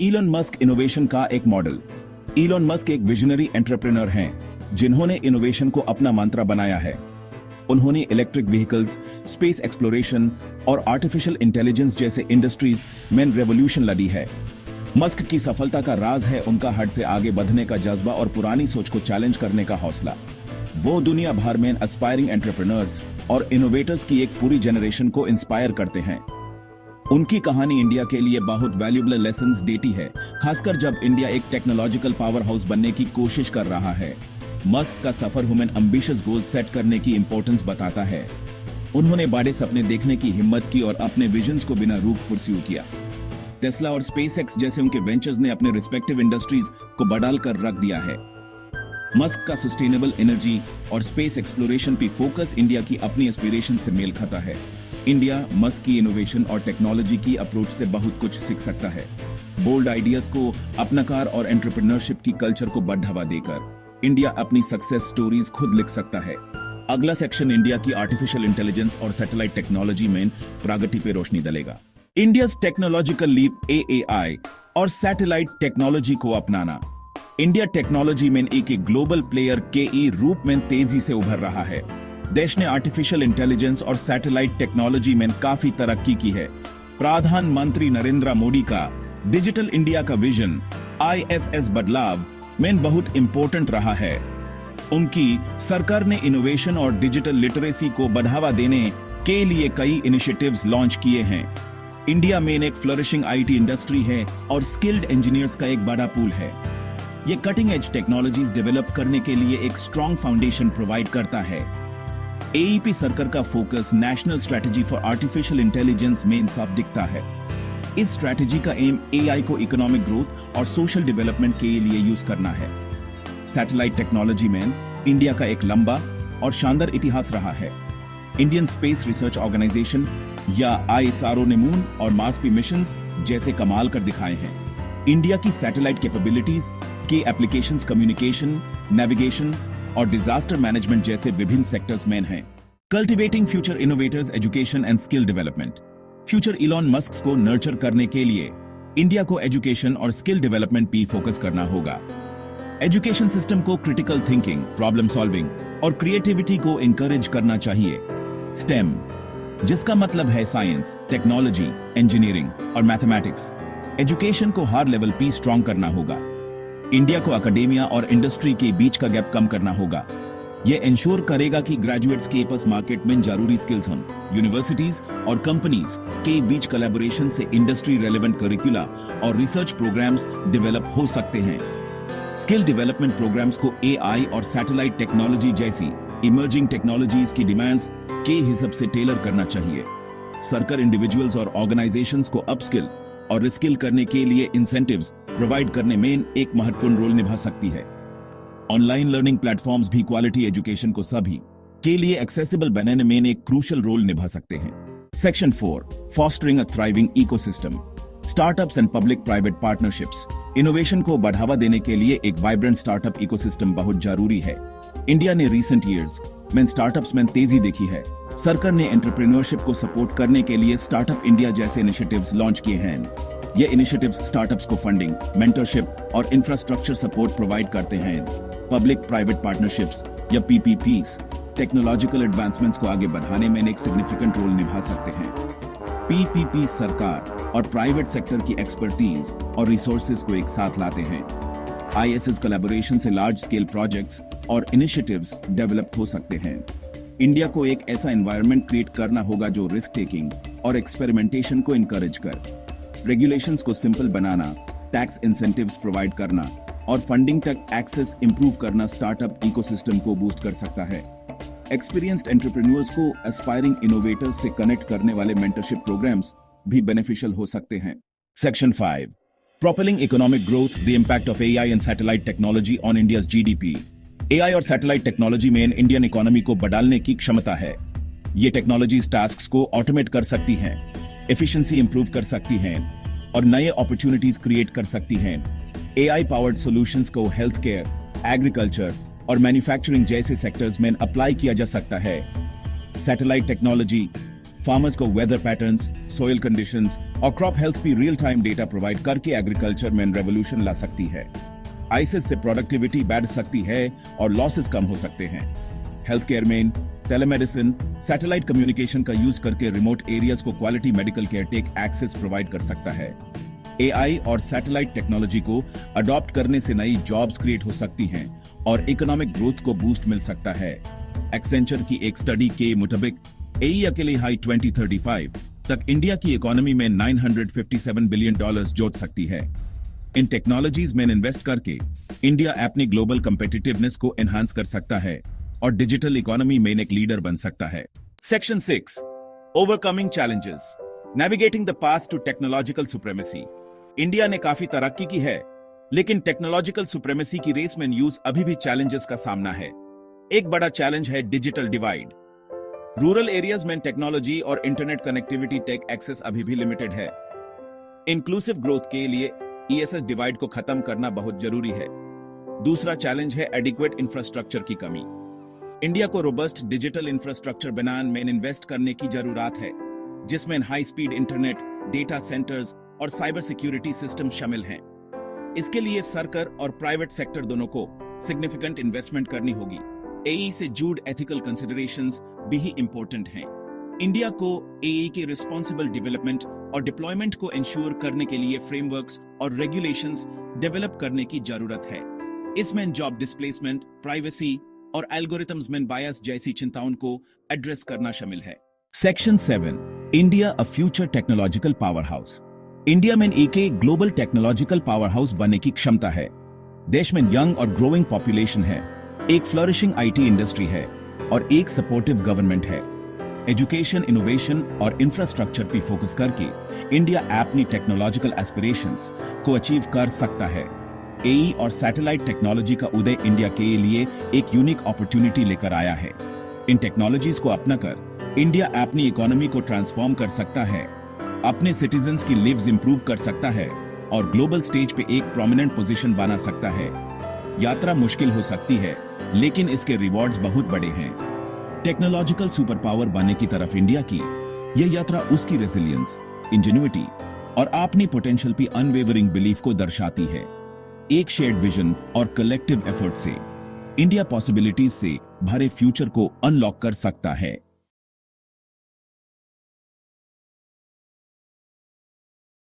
Elon Musk innovation का एक model. Elon Musk एक विजनरी एंटरप्रेन्योर हैं जिन्होंने इनोवेशन को अपना मंत्र बनाया है। उन्होंने इलेक्ट्रिक व्हीकल्स, स्पेस एक्सप्लोरेशन और आर्टिफिशियल इंटेलिजेंस जैसे इंडस्ट्रीज में रेवोल्यूशन लड़ी है। मस्क की सफलता का राज है उनका हद से आगे बढ़ने का जज्बा और पुरानी सोच को चैलेंज करने का हौसला। वो दुनिया भर में एस्पायरिंग एंटरप्रेन्योर्स और इनोवेटर्स की एक पूरी जनरेशन को इंस्पायर करते हैं। उनकी कहानी इंडिया के लिए बहुत वैल्यूएबल लेसन्स देती है, खासकर जब इंडिया एक टेक्नोलॉजिकल पावर हाउस बनने की कोशिश कर रहा है। मस्क का सफर ह्यूमन एम्बिशियस गोल सेट करने की इंपॉर्टेंस बताता है। उन्होंने बड़े सपने देखने की हिम्मत की और अपने विजन्स को बिना रुक परस्यू किया। टेस्ला और स्पेसएक्स जैसे उनके वेंचर्स ने अपने रिस्पेक्टिव इंडस्ट्रीज को बढ़ाल कर रख दिया है। मस्क का सस्टेनेबल एनर्जी और स्पेस एक्सप्लोरेशन पे फोकस इंडिया की अपनी एस्पिरेशन से मेल खाता है। इंडिया मस्क की इनोवेशन और टेक्नोलॉजी की अप्रोच से बहुत कुछ सीख सकता है। बोल्ड आइडियाज को अपनाकार और एंटरप्रेन्योरशिप की कल्चर को बढ़ावा देकर इंडिया अपनी सक्सेस स्टोरीज खुद लिख सकता है। अगला सेक्शन इंडिया की आर्टिफिशियल इंटेलिजेंस और सैटेलाइट टेक्नोलॉजी में प्रगति पे रोशनी डालेगा। इंडियाज टेक्नोलॉजिकल लीप एआई और सैटेलाइट टेक्नोलॉजी को अपनाना। इंडिया टेक्नोलॉजी में एक ग्लोबल प्लेयर के रूप में तेजी से उभर रहा है। देश ने आर्टिफिशियल इंटेलिजेंस और सैटेलाइट टेक्नोलॉजी में काफी तरक्की की है। प्रधानमंत्री नरेंद्र मोदी का डिजिटल इंडिया का विजन आईएसएस बदलाव में बहुत इंपॉर्टेंट रहा है। उनकी सरकार ने इनोवेशन और डिजिटल लिटरेसी को बढ़ावा देने के लिए कई इनिशिएटिव्स लॉन्च किए हैं। इंडिया में एक फ्लरिशिंग आईटी इंडस्ट्री है और स्किल्ड इंजीनियर्स का एक बड़ा पूल है। ये कटिंग एज टेक्नोलॉजीज डेवलप करने के लिए एक स्ट्रॉन्ग फाउंडेशन प्रोवाइड करता है। एईपी सरकार का focus national strategy for artificial intelligence में साफ दिखता है। इस स्ट्रेटजी का एम एआई को इकोनॉमिक ग्रोथ और सोशल डेवलपमेंट के लिए यूज करना है। सैटेलाइट टेक्नोलॉजी में इंडिया का एक लंबा और शानदार इतिहास रहा है। इंडियन स्पेस रिसर्च ऑर्गेनाइजेशन या आईएसआरओ ने मून और मार्स पे मिशंस जैसे कमाल कर दिखाए हैं। इंडिया की सैटेलाइट कैपेबिलिटीज के एप्लीकेशंस कम्युनिकेशन, नेविगेशन और डिजास्टर मैनेजमेंट जैसे विभिन्न सेक्टर्स में हैं। Cultivating future innovators, education and skill development. Future Elon Musk को नर्चर करने के लिए इंडिया को एजुकेशन और स्किल डेवलपमेंट पे फोकस करना होगा। एजुकेशन सिस्टम को क्रिटिकल थिंकिंग, प्रॉब्लम सॉल्विंग और क्रिएटिविटी को इंकरेज करना चाहिए। स्टेम, जिसका मतलब है साइंस, टेक्नोलॉजी, इंजीनियरिंग और मैथमेटिक्स। एजुकेशन को हर लेवल पे स्ट्रॉन्ग करना होगा। इंडिया को एकेडेमिया और इंडस्ट्री के बीच का गैप कम करना होगा। यह इंश्योर करेगा कि ग्रेजुएट्स के पास मार्केट में जरूरी स्किल्स हों। यूनिवर्सिटीज और कंपनीज के बीच कोलैबोरेशन से इंडस्ट्री रेलेवेंट करिकुला और रिसर्च प्रोग्राम्स डेवलप हो सकते हैं। स्किल डेवलपमेंट प्रोग्राम्स को एआई और सैटेलाइट टेक्नोलॉजी जैसी इमर्जिंग टेक्नोलॉजीज की डिमांड्स के हिसाब से टेलर करना चाहिए। सरकार इंडिविजुअल्स और ऑर्गेनाइजेशंस को अपस्किल और रिस्किल करने के लिए इंसेंटिव्स प्रोवाइड करने में एक महत्वपूर्ण रोल निभा सकती है। ऑनलाइन लर्निंग प्लेटफॉर्म्स भी क्वालिटी एजुकेशन को सभी के लिए एक्सेसिबल बनाने में एक क्रूशियल रोल निभा सकते हैं। Section 4, fostering a thriving ecosystem. Startups and public private partnerships. Innovation को बढ़ावा देने के लिए एक वाइब्रेंट स्टार्टअप इकोसिस्टम बहुत जरूरी है। इंडिया ने रिसेंट ईयर्स में स्टार्टअप्स में तेजी देखी है। सरकार ने एंटरप्रेन्योरशिप को सपोर्ट करने के लिए स्टार्टअप इंडिया जैसे इनिशिएटिव्स लॉन्च किए हैं। ये इनिशिएटिव्स स्टार्टअप्स को फंडिंग, मेंटरशिप और इंफ्रास्ट्रक्चर सपोर्ट प्रोवाइड करते हैं। पब्लिक प्राइवेट पार्टनरशिप्स या पीपीपीस टेक्नोलॉजिकल एडवांसमेंट्स को आगे बढ़ाने में एक सिग्निफिकेंट रोल निभा सकते हैं। पीपीपी सरकार और प्राइवेट सेक्टर की एक्सपर्टीज और रिसोर्सेज को एक साथ लाते हैं। आईएसएस कोलैबोरेशन से लार्ज स्केल प्रोजेक्ट्स और इनिशिएटिव्स डेवलप हो सकते हैं। इंडिया को एक ऐसा एनवायरनमेंट क्रिएट करना होगा जो रिस्क टेकिंग और एक्सपेरिमेंटेशन को इनकरेज कर। रेगुलेशंस को सिंपल बनाना, टैक्स इंसेंटिव्स प्रोवाइड करना और फंडिंग तक एक्सेस इंप्रूव करना स्टार्टअप इकोसिस्टम को बूस्ट कर सकता है। एक्सपीरियंस्ड एंटरप्रेन्योर्स को एस्पायरिंग इनोवेटर्स से कनेक्ट करने वाले मेंटरशिप प्रोग्राम्स भी बेनिफिशियल हो सकते हैं। Section 5, propelling economic growth, the impact of AI and satellite technology on India's GDP. AI और सैटेलाइट टेक्नोलॉजी में इंडियन इकोनॉमी को बढ़ाने की क्षमता है। ये टेक्नोलॉजीज टास्क्स को ऑटोमेट कर सकती हैं, एफिशिएंसी इंप्रूव कर सकती हैं और नए अपॉर्चुनिटीज क्रिएट कर सकती हैं। एआई पावर्ड सॉल्यूशंस को हेल्थ केयर, एग्रीकल्चर और मैन्युफैक्चरिंग जैसे सेक्टर्स में अप्लाई किया जा सकता है। सैटेलाइट टेक्नोलॉजी फार्मर्स को वेदर पैटर्न्स, सोइल कंडीशंस और क्रॉप हेल्थ की रियल टाइम डेटा प्रोवाइड करके एग्रीकल्चर में रेवोल्यूशन ला सकती है। आईसीएस से प्रोडक्टिविटी बढ़ सकती है और लॉसेस कम हो सकते हैं। हेल्थ केयर में टेलीमेडिसिन, सैटेलाइट कम्युनिकेशन का यूज करके रिमोट एरियाज को quality medical care tech access provide कर सकता है। एआई और सैटेलाइट टेक्नोलॉजी को अडॉप्ट करने से नई जॉब्स क्रिएट हो सकती हैं और इकोनॉमिक ग्रोथ को बूस्ट मिल सकता है। एक्सेंचर की एक स्टडी के मुताबिक एई अकेले हाई 2035 तक इंडिया की इकोनॉमी में $957 बिलियन जोड़ सकती है। इन टेक्नोलॉजीज में इन्वेस्ट करके इंडिया अपनी ग्लोबल कम्पिटिटिवनेस को एनहांस कर सकता है और डिजिटल इकोनॉमी में एक लीडर बन सकता है। Section 6, overcoming challenges, navigating the path to technological supremacy. India ने काफी तरक्की की है, लेकिन टेक्नोलॉजिकल सुप्रीमेसी की रेस में यूज अभी भी चैलेंजेस का सामना है। एक बड़ा चैलेंज है डिजिटल डिवाइड। रूरल एरियाज में टेक्नोलॉजी और इंटरनेट कनेक्टिविटी टेक एक्सेस अभी भी लिमिटेड है। इंक्लूसिव ग्रोथ के लिए ईएसएस डिवाइड को खत्म करना बहुत जरूरी है। दूसरा चैलेंज है एडिक्वेट इंफ्रास्ट्रक्चर की कमी। इंडिया को रोबस्ट डिजिटल इंफ्रास्ट्रक्चर बनाने में इन्वेस्ट करने की जरूरत है, जिसमें high speed internet, data centres और साइबर सिक्योरिटी सिस्टम शामिल हैं। इसके लिए सरकार और प्राइवेट सेक्टर दोनों को सिग्निफिकेंट इन्वेस्टमेंट करनी होगी। एई से जुड़ एथिकल कंसिडरेशंस भी इंपॉर्टेंट हैं। इंडिया को एई के रिस्पॉन्सिबल डेवलपमेंट और डिप्लॉयमेंट को इंश्योर करने के लिए फ्रेमवर्क्स और रेगुलेशंस डेवलप करने की जरूरत है। इसमें जॉब डिस्प्लेसमेंट, प्राइवेसी और एल्गोरिथम्स में बायस जैसी चिंताओं को एड्रेस करना शामिल है। Section 7, India a future technological power house. India में एक ग्लोबल टेक्नोलॉजिकल पावर हाउस बनने की क्षमता है। देश में यंग और ग्रोइंग पॉपुलेशन है, एक फ्लरिशिंग आईटी इंडस्ट्री है और एक सपोर्टिव गवर्नमेंट है। एजुकेशन, इनोवेशन और इंफ्रास्ट्रक्चर पे फोकस करके इंडिया अपनी टेक्नोलॉजिकल एस्पिरेशंस को अचीव कर सकता है। एई और सैटेलाइट टेक्नोलॉजी का उदय इंडिया के लिए एक यूनिक अपॉर्चुनिटी लेकर आया है। इन टेक्नोलॉजीज को अपनाकर इंडिया अपनी इकोनॉमी को ट्रांसफॉर्म कर सकता है, अपने सिटीजन्स की लिव्स इंप्रूव कर सकता है और ग्लोबल स्टेज पे एक प्रोमिनेंट पोजीशन बना सकता है। यात्रा मुश्किल हो सकती है, लेकिन इसके रिवॉर्ड्स बहुत बड़े हैं। टेक्नोलॉजिकल सुपर पावर बनने की तरफ इंडिया की यह यात्रा उसकी रेजिलियंस, इंजेन्युइटी और अपनी पोटेंशियल पे अनवेवरिंग बिलीफ को दर्शाती है। एक शेयर्ड विजन और कलेक्टिव एफर्ट से इंडिया पॉसिबिलिटीज से भरे फ्यूचर को अनलॉक कर सकता है।